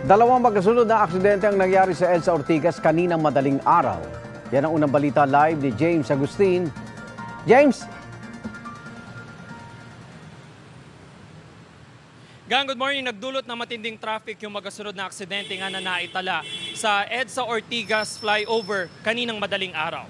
Dalawang magkasunod na aksidente ang nangyari sa EDSA Ortigas kaninang madaling araw. Yan ang unang balita live ni James Agustin. James! Good morning. Nagdulot ng matinding traffic yung magkasunod na aksidente nga na naitala sa EDSA Ortigas flyover kaninang madaling araw.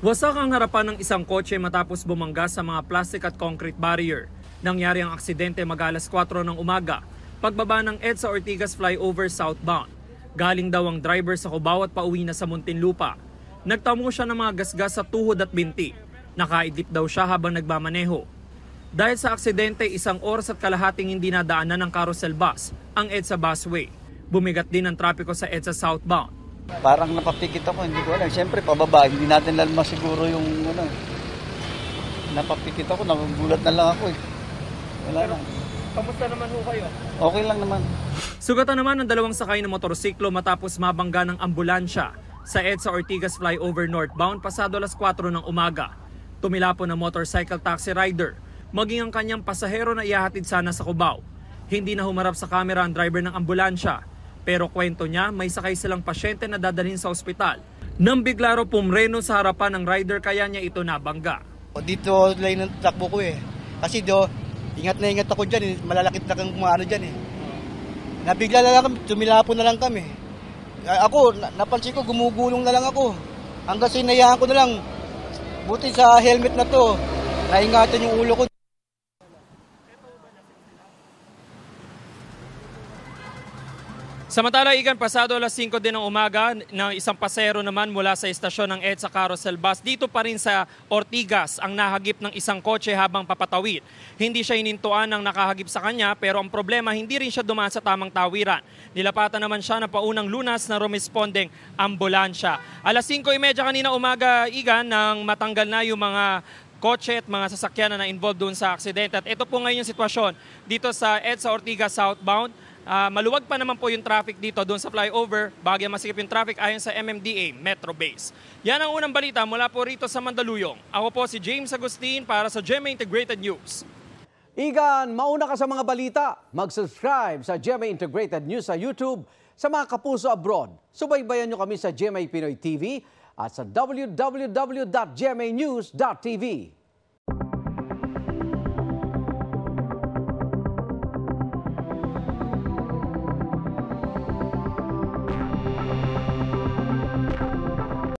Wasak ang harapan ng isang kotse matapos bumangga sa mga plastic at concrete barrier. Nangyari ang aksidente mag-alas 4 ng umaga, pagbaba ng EDSA Ortigas flyover southbound. Galing daw ang driver sa Cubao at pauwi na sa Muntinlupa. Nagtamo siya ng mga gasgas sa tuhod at binti. Nakaidlip daw siya habang nagmamaneho. Dahil sa aksidente, 1 oras at kalahating hindi nadaanan ng carousel bus, ang EDSA busway. Bumigat din ang trapiko sa EDSA southbound. Parang napapikit ako, hindi ko alam. Siyempre, pababa, hindi natin alam masiguro yung napapikit ako, nagugulat na lang ako eh. Wala lang. Kamusta naman ho kayo? Okay lang naman. Sugatan naman ng 2 sakay ng motorsiklo matapos mabangga ng ambulansya sa EDSA Ortigas flyover northbound pasado alas 4 ng umaga. Tumilapon ng motorcycle taxi rider, maging ang kanyang pasahero na ihahatid sana sa Cubao. Hindi na humarap sa kamera ang driver ng ambulansya, pero kwento niya may sakay silang pasyente na dadalhin sa ospital. Nang bigla raw pumreno sa harapan ng rider kaya niya ito nabangga. Dito lane ng takbo ko eh. Kasi ingat na ingat ako dyan, malalakit na kang kumano dyan eh. Nabigla na lang kami, tumilapon na lang kami. Ako, napansin ko, gumugulong na lang ako. Hanggang sinayaan ko na lang, buti sa helmet na to, naingatan yung ulo ko. Samantala, pasado alas 5 din ng umaga ng isang pasahero naman mula sa istasyon ng EDSA carousel bus. Dito pa rin sa Ortigas ang nahagip ng isang kotse habang papatawid. Hindi siya inintuan ng nakahagip sa kanya pero ang problema hindi rin siya dumaan sa tamang tawiran. Nilapatan naman siya ng paunang lunas na rumespondeng ambulansya. Alas 5:30 kanina umaga, nang matanggal na yung mga kotse at mga sasakyan na na-involved doon sa aksidente. At ito po ngayon yung sitwasyon dito sa EDSA Ortigas southbound. Maluwag pa naman po yung traffic dito doon sa flyover, bagay masikip yung traffic ayon sa MMDA Metro Base. Yan ang unang balita mula po rito sa Mandaluyong. Ako po si James Agustin para sa GMA Integrated News. Igan, mauna ka sa mga balita. Mag-subscribe sa GMA Integrated News sa YouTube. Sa mga kapuso abroad, subaybayan nyo kami sa GMA Pinoy TV at sa www.gmanews.tv.